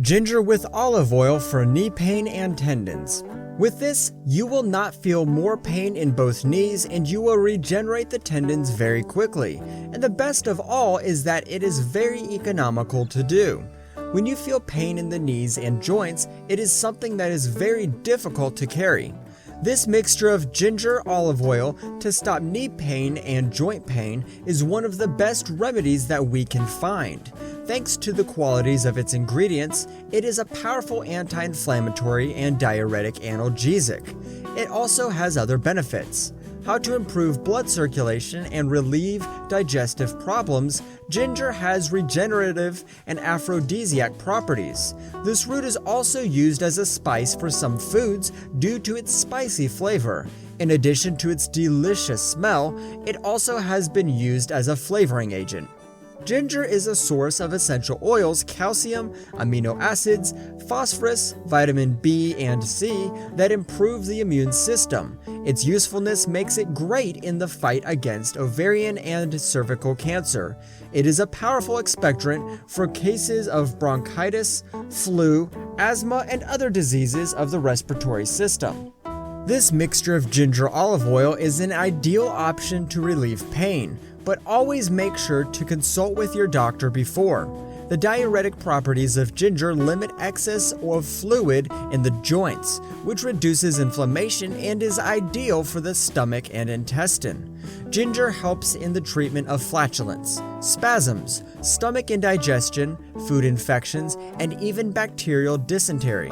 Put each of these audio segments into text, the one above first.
Ginger with olive oil for knee pain and tendons. With this, you will not feel more pain in both knees and you will regenerate the tendons very quickly. And the best of all is that it is very economical to do. When you feel pain in the knees and joints, it is something that is very difficult to carry. This mixture of ginger olive oil to stop knee pain and joint pain is one of the best remedies that we can find. Thanks to the qualities of its ingredients, it is a powerful anti-inflammatory and diuretic analgesic. It also has other benefits. How to improve blood circulation and relieve digestive problems. Ginger has regenerative and aphrodisiac properties. This root is also used as a spice for some foods due to its spicy flavor. In addition to its delicious smell, it also has been used as a flavoring agent. Ginger is a source of essential oils, calcium, amino acids, phosphorus, vitamin B and C that improve the immune system. Its usefulness makes it great in the fight against ovarian and cervical cancer. It is a powerful expectorant for cases of bronchitis, flu, asthma, and other diseases of the respiratory system. This mixture of ginger olive oil is an ideal option to relieve pain, but always make sure to consult with your doctor before. The diuretic properties of ginger limit excess of fluid in the joints, which reduces inflammation and is ideal for the stomach and intestine. Ginger helps in the treatment of flatulence, spasms, stomach indigestion, food infections, and even bacterial dysentery.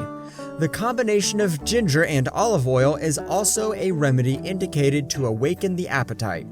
The combination of ginger and olive oil is also a remedy indicated to awaken the appetite.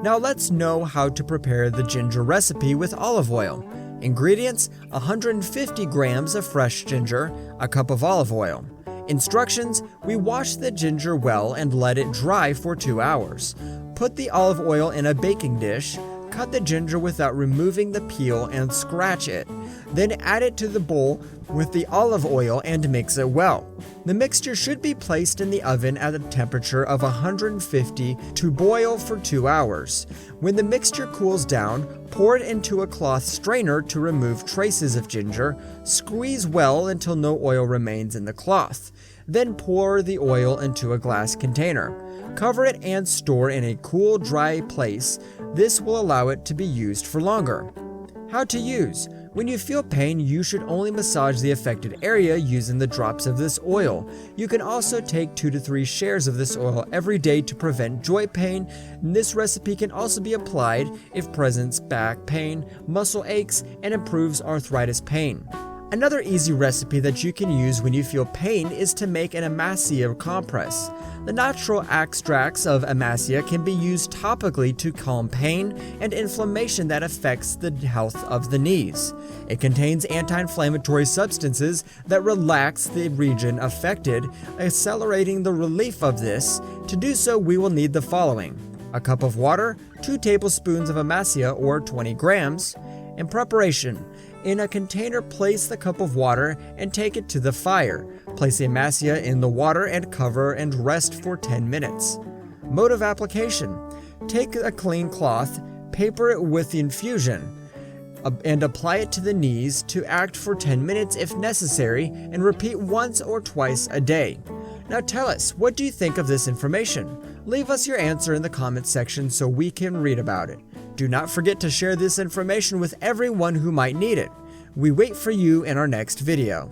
Now let's know how to prepare the ginger recipe with olive oil. Ingredients: 150 grams of fresh ginger, a cup of olive oil. Instructions: we wash the ginger well and let it dry for 2 hours. Put the olive oil in a baking dish. Cut the ginger without removing the peel and scratch it. Then add it to the bowl with the olive oil and mix it well. The mixture should be placed in the oven at a temperature of 150 to boil for 2 hours. When the mixture cools down, pour it into a cloth strainer to remove traces of ginger. Squeeze well until no oil remains in the cloth. Then pour the oil into a glass container. Cover it and store in a cool, dry place. This will allow it to be used for longer. How to use. When you feel pain, you should only massage the affected area using the drops of this oil. You can also take 2 to 3 shares of this oil every day to prevent joint pain. And this recipe can also be applied if presents back pain, muscle aches, and improves arthritis pain. Another easy recipe that you can use when you feel pain is to make an Amasya compress. The natural extracts of Amasya can be used topically to calm pain and inflammation that affects the health of the knees. It contains anti-inflammatory substances that relax the region affected, accelerating the relief of this. To do so, we will need the following: a cup of water, 2 tablespoons of Amasya or 20 grams. In preparation: in a container, place the cup of water and take it to the fire. Place the Amasya in the water and cover and rest for 10 minutes. Mode of application: take a clean cloth, paper it with the infusion, and apply it to the knees to act for 10 minutes if necessary, and repeat once or twice a day. Now tell us, what do you think of this information? Leave us your answer in the comments section so we can read about it. Do not forget to share this information with everyone who might need it. We wait for you in our next video.